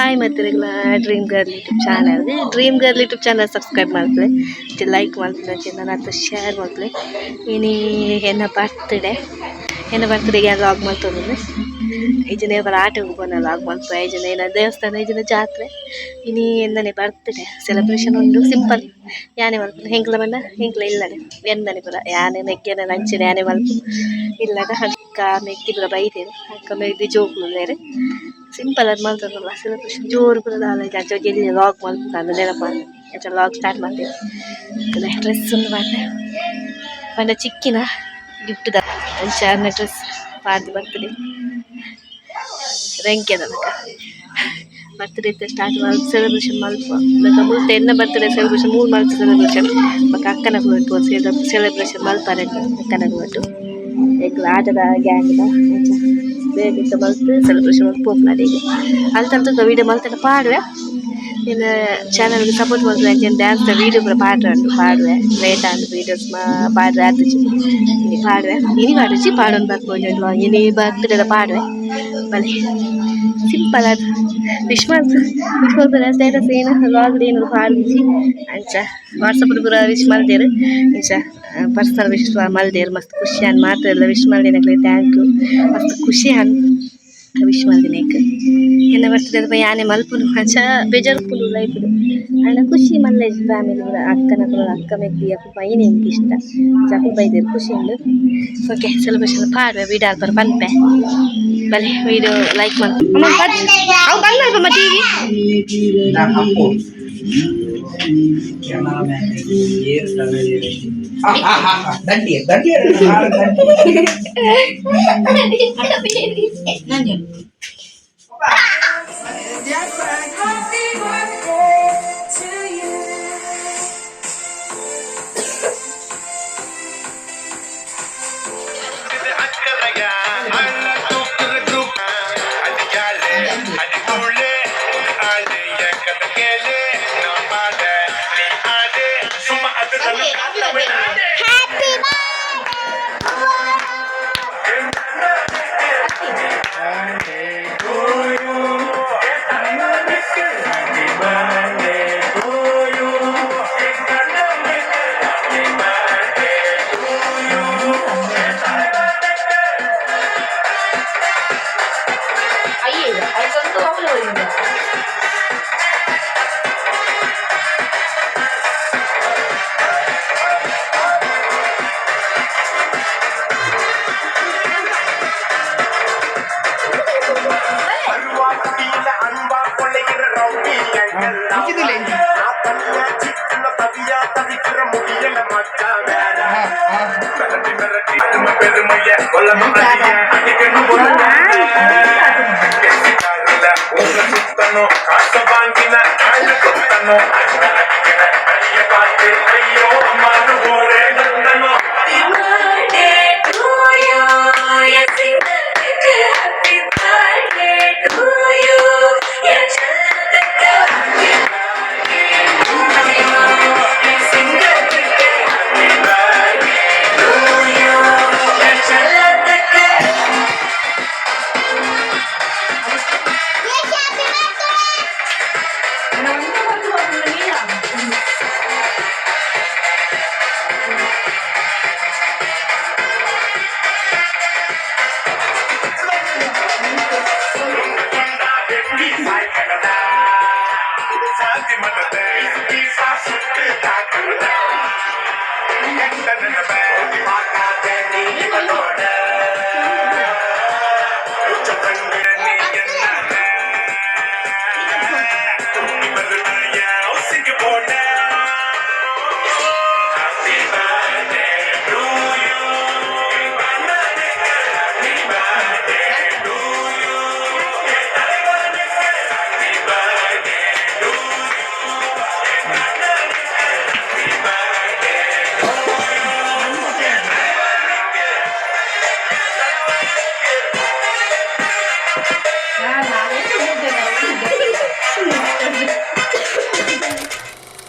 Hi ಮತ್ತಿರಲ್ಲ dream girl YouTube channel dream girl YouTube channel subscribe ಮಾಡ್ಕೊಳ್ಳಿ like ಮಾಡ್ಕೊಳ್ಳಿ ನನ್ನ ಹತ್ರ ಶೇರ್ ಮಾಡ್ಕೊಳ್ಳಿ ಇನಿ ಎನ್ನ ಬರ್ತಡೆಗೆ ಲಾಗ್ ಮಾಡ್ತೋದ್ರೆ ಈಜನೇ ಬರ ಆಟಕ್ಕೆ ಬಂದ ಲಾಗ್ ಮಾಡ್ತಾರೆ ಈಜನ ಏನ ದೇವಸ್ಥಾನ ಈಜನ ಜಾತ್ರೆ ಇನಿ ಎಂದನೇ ಬರ್ತಡೆ ಸೆಲೆಬ್ರೇಷನ್ ಉಂಟು ಸಿಂಪಲ್ ಯಾನೆ ಮಲ್ಪು ಹೆಂಕ್ಲ ಬಂದ ಹೆಂಕ್ಲ ಇಲ್ಲಡೆ ಎಂದನೆ ಪುರ ಯಾನೆ ನೆಕ್ಕೆನ ನಂಚಿನ ಯಾನೆ ಮಲ್ಪು ಇಲ್ಲದ ಅಕ್ಕ ಮೆತ್ತಿ ಪುರ ಬೈತೇನೆ ಅಕ್ಕ ಮೆಗ್ದಿ ಜೋಕ್ಲು ಬೇರೆ ಸಿಂಪಲ್ ಅದು ಮಾಡ್ತಾರಲ್ಲ ಸೆಲೆಬ್ರೇಷನ್ ಜೋರು ಬರೋದಲ್ಲ ಜಾಸ್ತಿ ಎಲ್ಲಿ ಲಾಗ್ ಮಾಡ್ತಾರೆ ನೆನಪ ಲಾಗ್ ಸ್ಟಾರ್ಟ್ ಮಾಡ್ತೀವಿ ಅದೇ ಡ್ರೆಸ್ ಒಂದು ಬಂದ ಚಿಕ್ಕಿನ ಗಿಫ್ಟ್ದ ಚಾರ್ನ ಡ್ರೆಸ್ ಪಾರ್ದು ಬರ್ತಡೆ ರೆಂಕೆದ ಬರ್ತಡೇ ಇತ್ತು ಸ್ಟಾರ್ಟ್ ಮಾಡಿ ಸೆಲೆಬ್ರೇಷನ್ ಮಲ್ಪ ಮುಲ್ತೆ ಎನ್ನ ಬರ್ತಡೇ ಸೆಲೆಬ್ರೇಷನ್ 3 ಮಂತ್ ಸೆಲೆಬ್ರೇಷನ್ ಮತ್ತು ಅಕ್ಕನ ಕೊಟ್ಟು ಸೆಲೆಬ್ರೇಷನ್ ಮಲ್ಪಾರೆ ಅಕ್ಕನ ಕೊಟ್ಟು ಈಗ ಆಟದ ಗ್ಯಾಂಗ್ದ ಬೇಗ ಮಲ್ತು ಸೆಲೆಬ್ರೇಷನ್ ಮಲ್ತು ಹೋಗ್ಲಾಡಿಗೆ ಅಲ್ತಂತ ವೀಡಿಯೋ ಮಲ್ತನ ಪಾಡುವೆ ಇನ್ನು ಚಾನಲ್ಗೆ ಸಪೋರ್ಟ್ ಮಾಡ್ತಾರೆ ಅಂತ ಡ್ಯಾನ್ಸ್ ವೀಡಿಯೋ ಕೂಡ ಪಾಡುವೆ ಲೇಟ್ ಆದ ವೀಡಿಯೋಸ್ ಪಾಡ್ರೆ ಆತುಚಿ ಇನಿ ಪಾಡುವೆ ಇನಿ ಪಾಡುಚಿ ಪಾಡೊಂದು ಬರ್ಬೋದು ಇನಿ ಬರ್ತ್ಡೇದ ಪಾಡುವೆ ಬಲೆ ಸಿಂಪಲ್ ಅದು ವಿಶ್ ಮಾಡ್ತಾರೆ ಸ್ಟೇಟಸ್ ಏನು ಲಾಗ್ಡ್ ಏನು ಪಾಡ್ದಿಸಿ ಅಂಚ ವಾಟ್ಸಪ್ ಪೂರ ವಿಶ್ ಮಾಡ್ದೇರು ಇಂಚ ಪರ್ಸನಲ್ ವಿಶ್ ಮಲ್ದೇರು ಮಸ್ತ್ ಖುಷಿ ಅನ್ ಮಾತಾಡಲ್ಲ ವಿಶ್ ಮಾಡ್ದೇನಕ್ಲೆ ಥ್ಯಾಂಕ್ ಯು ಮಸ್ತ್ ಖುಷಿ ಅನ್ ವಿಶ್ ಮಾಡ್ದಿನೇಕ ಎನ್ನ ಬರ್ತದೆ ಅದು ಯಾನೆ ಮಲ್ಪುನು ಅಂಚ ಬೇಜಾರುಪುನು ಲೈಫ್ ಅಣ್ಣ ಖುಷಿ ಮಲ್ಲೇಜ್ ಫ್ಯಾಮಿಲಿ ಅಕ್ಕನ ಅಕ್ಕ ಮೆಗ್ದಿ ಅಪ್ಪ ಏನೇ ಇಷ್ಟ ಜಾಕು ಬೈದೇರು ಖುಷಿ ಉಂಡು ಓಕೆ ಸೆಲೆಬ್ರೇಷನ್ ಪಾಡುವೆ ವೀಡಿಯೋ ಆಲ್ಪರ್ ಪನ್ಪೆ ಬಲೆ ವೀಡಿಯೋ ಲೈಕ್ ಮಾಡ್ತೀನಿ ಅವು ಬಂದಲ್ಪ ಟಿವಿ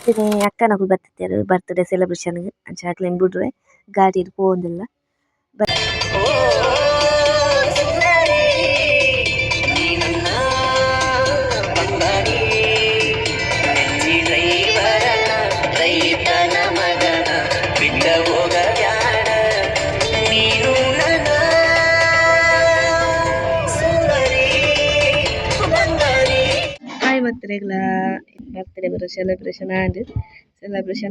പിന്നെ ಅಕ್ಕನಗಳು ಬರ್ತಿದ್ದಾರೆ ಬರ್ತ್ಡೇ ಸೆಲೆಬ್ರೇಷನ್ಗೆ ಅಂಚಾಕ್ಲೇನ್ ಬಿಡ್ರೆ ಗಾಡಿ ಪೋಂದಿಲ್ಲ ಬರ್ತ್ಡೇಗಳ ಬರ್ತ್ಡೇ ಬರೋ ಸೆಲೆಬ್ರೇಷನ್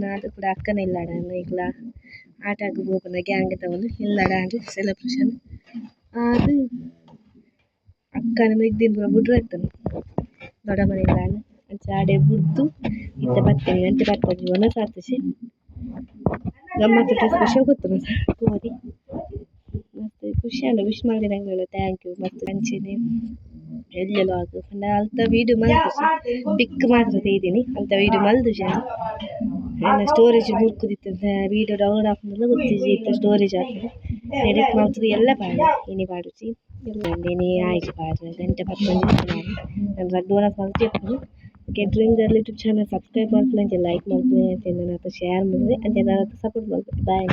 ಆದ ಕೂಡ ಅಕ್ಕನ ಇಲ್ಲಾಡ ಈಗಲ ಆಟಕ್ಕೆ ಹೋಗ್ಬಂದ ಗ್ಯಾಂಗ್ ತಗೊಂಡು ಇಲ್ಲಾಡ ಸೆಲೆಬ್ರೇಷನ್ ಅದು ಅಕ್ಕನ ಮಿಗ್ದಿನ ಪೂರ ಬುಡ್ರು ಆಗ್ತಾನೆ ದೊಡ್ಡ ಮನೆಯಿಂದ ಚಾಡೆ ಬುಡ್ದು ಇತ್ತ ಬರ್ತೇನೆ ಗಂಟೆ ಬರ್ತಾರೆ ಜೀವನ ಸಾರ್ಥಿಸಿ ಗಮ್ಮತ್ತು ಸ್ಪೆಷಲ್ ಗೊತ್ತು ಕೋರಿ ಮತ್ತು ಖುಷಿ ಅಂಡ ವಿಶ್ ಮಾಡಿದಂಗೆ ಥ್ಯಾಂಕ್ ಯು ಮತ್ತು ಹಂಚಿನಿ ಎಲ್ಲೆಲ್ಲೋ ಆಗು ಅಂತ ವೀಡಿಯೋ ಮಲ್ತು ಪಿಕ್ ಮಾತ್ರ ತೆಗಿದ್ದೀನಿ ಅಂತ ವೀಡಿಯೋ ಮಲ್ದು ಜನ ನನ್ನ ಸ್ಟೋರೇಜ್ ಮುರ್ಕುದಿತ್ತಂತ ವೀಡಿಯೋ ಡೌನ್ಲೋಡ್ ಹಾಕಿದ್ರೆ ಗೊತ್ತಿದ್ದು ಇತ್ತ ಸ್ಟೋರೇಜ್ ಆಗ್ತದೆ ಎಡಿಟ್ ಮಾಡ್ತದೆ ಎಲ್ಲ ಪಾಡು ಇನಿ ಪಾಡುಚಿ ಎಲ್ಲ ಆಯ್ತು ಪಾಡ್ರೆ ಗಂಟೆ ಪತ್ತೊಂದು ನಾನು ರಡ್ಡೋನ ಕಲ್ತಿರ್ತೀನಿ okay dreams YouTube channel subscribe ಮಾಡ್ತೀನಿ ಲೈಕ್ ಮಾಡ್ತೀನಿ ಅಂತ ನಾನು ಶೇರ್ ಮಾಡಿದೆ ಅಂತ ನಾನು ಸಪೋರ್ಟ್ ಮಾಡ್ತೀನಿ ಬಾಯ್.